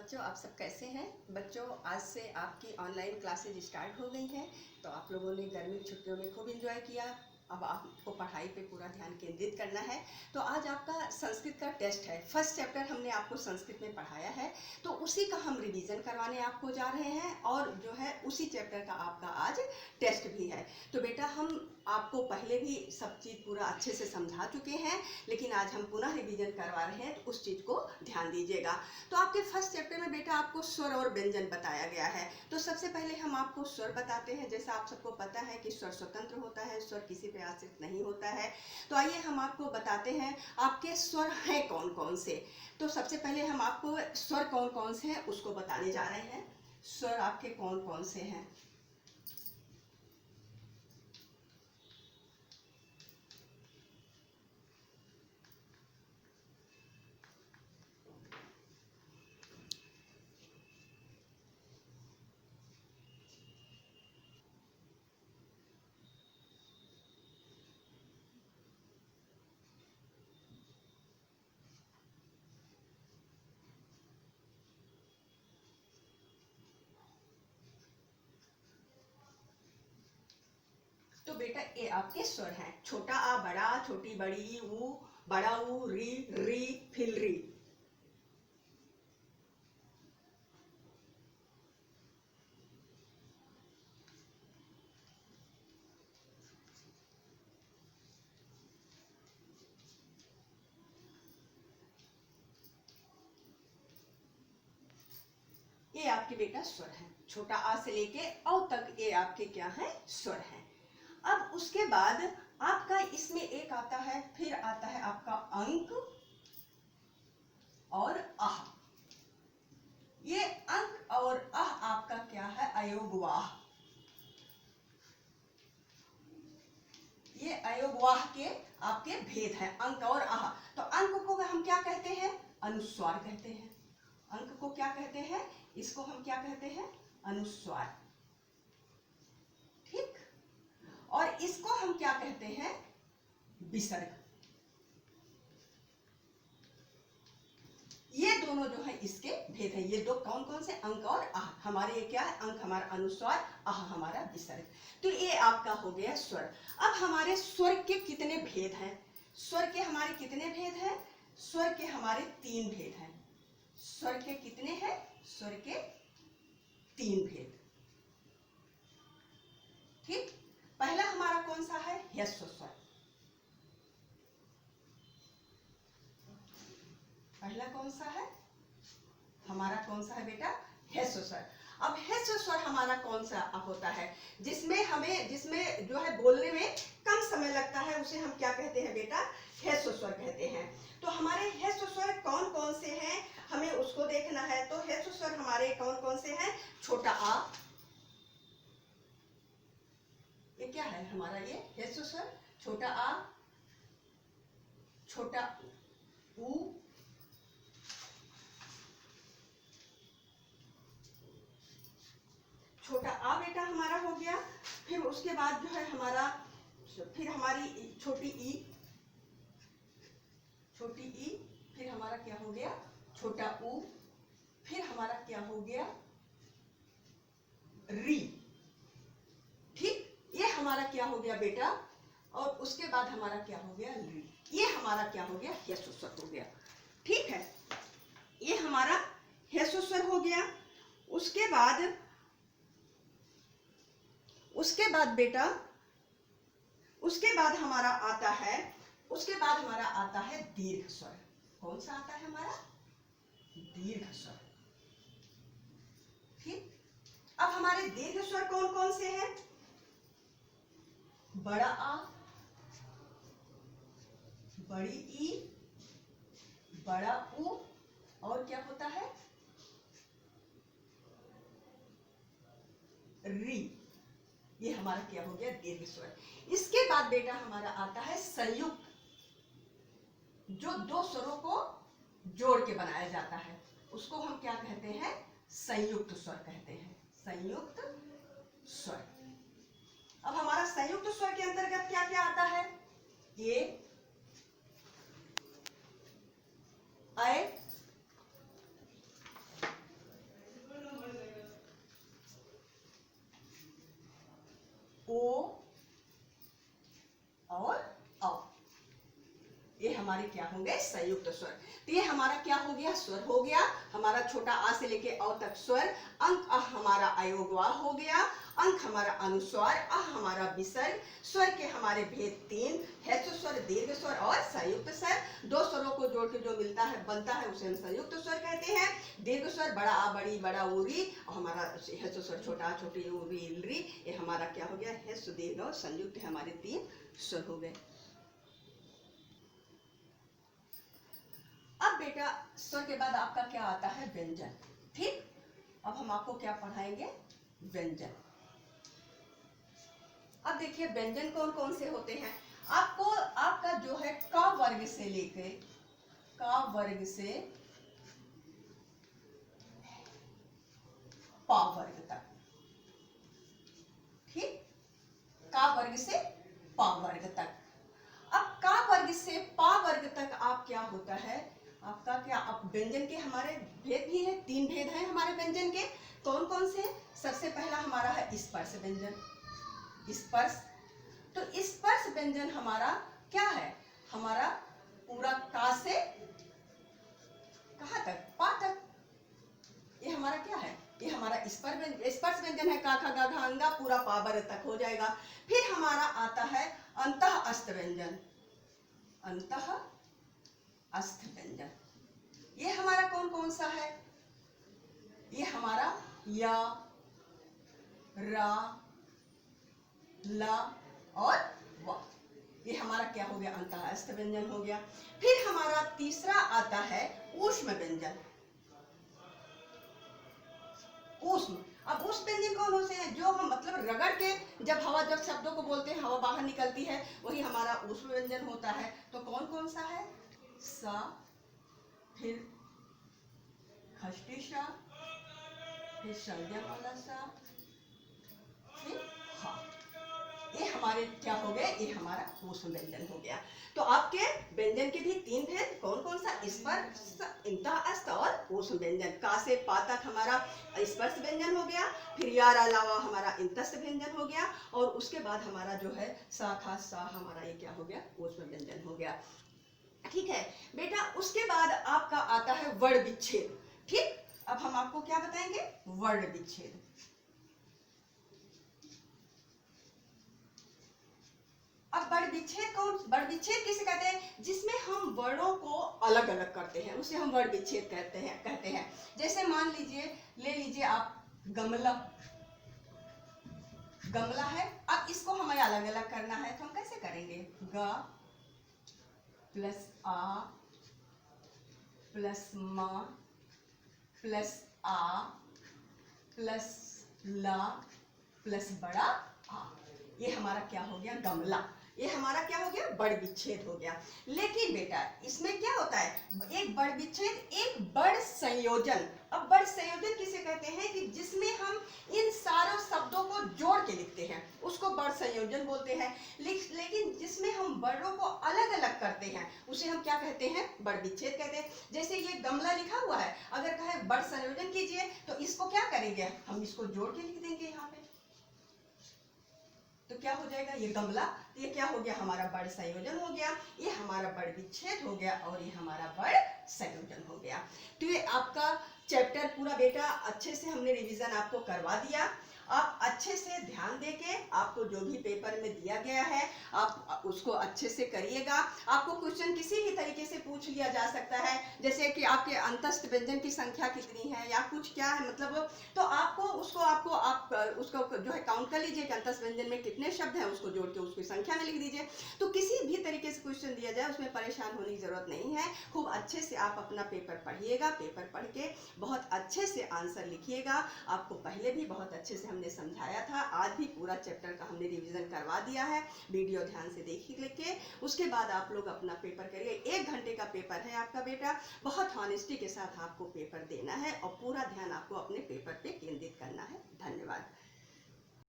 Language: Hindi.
बच्चों, आप सब कैसे हैं? बच्चों, आज से आपकी ऑनलाइन क्लासेज स्टार्ट हो गई हैं। तो आप लोगों ने गर्मी की छुट्टियों में खूब एंजॉय किया। अब आपको पढ़ाई पे पूरा ध्यान केंद्रित करना है। तो आज आपका संस्कृत का टेस्ट है। फर्स्ट चैप्टर हमने आपको संस्कृत में पढ़ाया है, तो उसी का हम रिवीजन करवाने आपको जा रहे हैं और जो है उसी चैप्टर का आपका आज टेस्ट भी है। तो बेटा, हम आपको पहले भी सब चीज़ पूरा अच्छे से समझा चुके हैं, लेकिन आज हम पुनः रिवीजन करवा रहे हैं, तो उस चीज़ को ध्यान दीजिएगा। तो आपके फर्स्ट चैप्टर में बेटा आपको स्वर और व्यंजन बताया गया है। तो सबसे पहले हम आपको स्वर बताते हैं। जैसा आप सबको पता है कि स्वर स्वतंत्र होता है, स्वर किसी पे आश्रित नहीं होता है। तो आइए हम आपको बताते हैं आपके स्वर हैं कौन कौन से। तो सबसे पहले हम आपको स्वर कौन कौन से हैं उसको बताने जा रहे हैं। स्वर आपके कौन कौन से हैं। तो बेटा, ये आपके स्वर हैं। छोटा आ बड़ा, छोटी बड़ी, ऊ बड़ा, ऊ री री फिर री। ये आपके बेटा स्वर हैं। छोटा आ से लेके औ तक ये आपके क्या हैं? स्वर हैं। अब उसके बाद आपका इसमें एक आता है, फिर आता है आपका अंक और आह। ये अंक और आह आपका क्या है? अयोगवाह। ये अयोगवाह के आपके भेद हैं, अंक और आह। तो अंक को हम क्या कहते हैं? अनुस्वार कहते हैं। अंक को क्या कहते हैं? इसको हम क्या कहते हैं? अनुस्वार। ठीक। और इसको हम क्या कहते हैं? विसर्ग। ये दोनों जो है इसके भेद हैं। ये दो कौन कौन से? अंक और आह। हमारे ये क्या है? अंक हमारा अनुस्वार, आह हमारा विसर्ग। तो ये आपका हो गया स्वर। अब हमारे स्वर के कितने भेद हैं? स्वर के हमारे कितने भेद हैं? स्वर के हमारे 3 भेद हैं। स्वर के कितने हैं? स्वर के 3 भेद। ठीक। पहला हमारा कौन सा है? ह्यस्व स्वर। पहला कौन सा है? हमारा कौन सा है बेटा? ह्यस्व स्वर। अब ह्यस्व स्वर हमारा कौन सा होता है? जिसमें जो है बोलने में कम समय लगता है, उसे हम क्या कहते हैं बेटा? ह्यस्व स्वर कहते हैं। तो हमारे ह्यस्व स्वर कौन कौन से हैं, हमें उसको देखना है। तो ह्यस्व स्वर हमारे कौन कौन से हैं? छोटा आ, ये क्या है हमारा? ये ह्यस्व स्वर। छोटा आ, छोटा ऊ, छोटा आ बेटा हमारा हो गया। फिर उसके बाद जो है हमारा, फिर हमारी छोटी ई, छोटी ई। फिर हमारा क्या हो गया? छोटा ऊ। फिर हमारा क्या हो गया? री। ठीक। ये हमारा क्या हो गया बेटा? और उसके बाद हमारा क्या हो गया? री। ये हमारा क्या हो गया? ह्यस्व स्वर हो गया। ठीक है, ये हमारा ह्यस्व स्वर हो गया। उसके बाद बेटा, उसके बाद हमारा आता है, दीर्घ स्वर। कौन सा आता है हमारा? दीर्घ स्वर। ठीक। अब हमारे दीर्घ स्वर कौन कौन से हैं? बड़ा आ, बड़ी ई, बड़ा ऊ, और क्या होता है? री। ये हमारा क्या हो गया? दीर्घ स्वर। इसके बाद बेटा हमारा आता है संयुक्त, जो दो स्वरों को जोड़ के बनाया जाता है, उसको हम क्या कहते हैं? संयुक्त स्वर कहते हैं। संयुक्त स्वर। अब हमारा संयुक्त स्वर के अंतर्गत क्या क्या आता है? ये ऐ, हमारे क्या होंगे, संयुक्त स्वर। तो ये हमारा क्या हो गया, स्वर हो गया, हमारा छोटा आ से लेके अ तक स्वर। अंक अ हमारा अयोगवा हो गया, अंक हमारा अनुस्वार, अ हमारा विसर्ग, स्वर के हमारे भेद 3, ह्रस्व स्वर, दीर्घ स्वर और संयुक्त स्वर। दो स्वरों को जोड़ के जो मिलता है बनता है उसे हम संयुक्त स्वर कहते हैं। दीर्घ स्वर बड़ा आ बड़ी बड़ा उरी, और हमारा ह्रस्व स्वर छोटा आ छोटी उरी इलरी, ये हमारा क्या हो गया, ह्रस्व दीर्घ और संयुक्त हमारे 3 स्वर हो गए। अब बेटा स्वर के बाद आपका क्या आता है, व्यंजन। ठीक, अब हम आपको क्या पढ़ाएंगे, व्यंजन। अब देखिए व्यंजन कौन कौन से होते हैं। आपको आपका जो है क वर्ग से लेकर क वर्ग से प वर्ग तक, ठीक, क वर्ग से प वर्ग तक। अब क वर्ग से प वर्ग तक आप क्या होता है आपका, क्या अब व्यंजन के हमारे भेद भी है, 3 भेद हैं हमारे व्यंजन के। कौन कौन से, सबसे पहला हमारा है स्पर्श व्यंजन। स्पर्श, तो स्पर्श व्यंजन हमारा क्या है, हमारा पूरा का से कहां तक, पा तक, ये हमारा क्या है, ये हमारा स्पर्श व्यंजन है। का खा गा घा अंगा पूरा पा वर्ग तक हो जाएगा। फिर हमारा आता है अंतः अस्त व्यंजन। अंतः अस्त व्यंजन, ये हमारा कौन कौन सा है, ये हमारा या, रा, ला और वा, ये हमारा क्या हो गया, अंतःस्थ व्यंजन हो गया। फिर हमारा तीसरा आता है ऊष्म व्यंजन। ऊष्म, अब ऊष्म व्यंजन कौन होते हैं, जो हम मतलब रगड़ के जब हवा, जब शब्दों को बोलते हैं हवा बाहर निकलती है, वही हमारा ऊष्म व्यंजन होता है। तो कौन कौन सा है, सा, फिर खष्टी सा, फिर संज्ञा वाला सा, फिर हा, ये हमारे क्या हो गए, ये हमारा ऊष्म व्यंजन हो गया। तो आपके व्यंजन के भी 3 भेद, कौन कौन सा, स्पर्श, अंतःस्थ और ऊष्म व्यंजन। का से पा तक हमारा स्पर्श व्यंजन हो गया, फिर यार अलावा हमारा अंतःस्थ व्यंजन हो गया, और उसके बाद हमारा जो है सा खा सा हमारा ये क्या हो गया, ऊष्म व्यंजन हो गया। ठीक है बेटा, उसके बाद आपका आता है वर्ण विच्छेद। ठीक, अब हम आपको क्या बताएंगे, वर्ण विच्छेद। अब वर्ण विच्छेद कौन, वर्ण विच्छेद किसे कहते हैं, जिसमें हम वर्णों को अलग अलग करते हैं, उसे हम वर्ण विच्छेद कहते हैं। जैसे मान लीजिए, ले लीजिए आप गमला, गमला है, अब इसको हमें अलग अलग करना है, तो हम कैसे करेंगे, ग प्लस आ प्लस मा प्लस आ प्लस ला प्लस बड़ा आ, ये हमारा क्या हो गया, गमला। ये हमारा क्या हो गया, वर्ण विच्छेद हो गया। लेकिन बेटा इसमें क्या होता है, एक वर्ण विच्छेद, एक वर्ण संयोजन। अब वर्ण संयोजन किसे कहते हैं, कि जिसमें हम इन सारे शब्दों को जोड़ के लिखते हैं, उसको वर्ण संयोजन बोलते हैं। लेकिन जिसमें हम वर्णों को अलग अलग करते हैं, उसे हम क्या कहते हैं, वर्ण विच्छेद कहते हैं। जैसे ये गमला लिखा हुआ है, अगर कहे वर्ण संयोजन कीजिए, तो इसको क्या करेंगे, हम इसको जोड़ के लिख देंगे यहाँ पे, तो क्या हो जाएगा, ये गमला। तो ये क्या हो गया, हमारा वर्ण संयोजन हो गया, ये हमारा वर्ण विच्छेद हो गया, और ये हमारा वर्ण संयोजन हो गया। तो ये आपका चैप्टर पूरा बेटा अच्छे से हमने रिवीजन आपको करवा दिया। आप अच्छे से ध्यान देके, आपको जो भी पेपर में दिया गया है आप उसको अच्छे से करिएगा। आपको क्वेश्चन किसी भी तरीके से पूछ लिया जा सकता है, जैसे कि आपके अंतस्थ व्यंजन की संख्या कितनी है या कुछ क्या है, मतलब तो आपको उसको जो है काउंट कर लीजिए कि अंतस्थ व्यंजन में कितने शब्द हैं, उसको जोड़ के उसकी संख्या में लिख दीजिए। तो किसी भी तरीके से क्वेश्चन दिया जाए उसमें परेशान होने की जरूरत नहीं है। खूब अच्छे से आप अपना पेपर पढ़िएगा, पेपर पढ़ के बहुत अच्छे से आंसर लिखिएगा। आपको पहले भी बहुत अच्छे से हमने समझाया था, आज भी पूरा चैप्टर का हमने रिवीजन करवा दिया है। वीडियो ध्यान से देखिए लेके, उसके बाद आप लोग अपना पेपर करिए। 1 घंटे का पेपर है आपका बेटा, बहुत हॉनेस्टी के साथ आपको पेपर देना है और पूरा ध्यान आपको अपने पेपर पे केंद्रित करना है। धन्यवाद।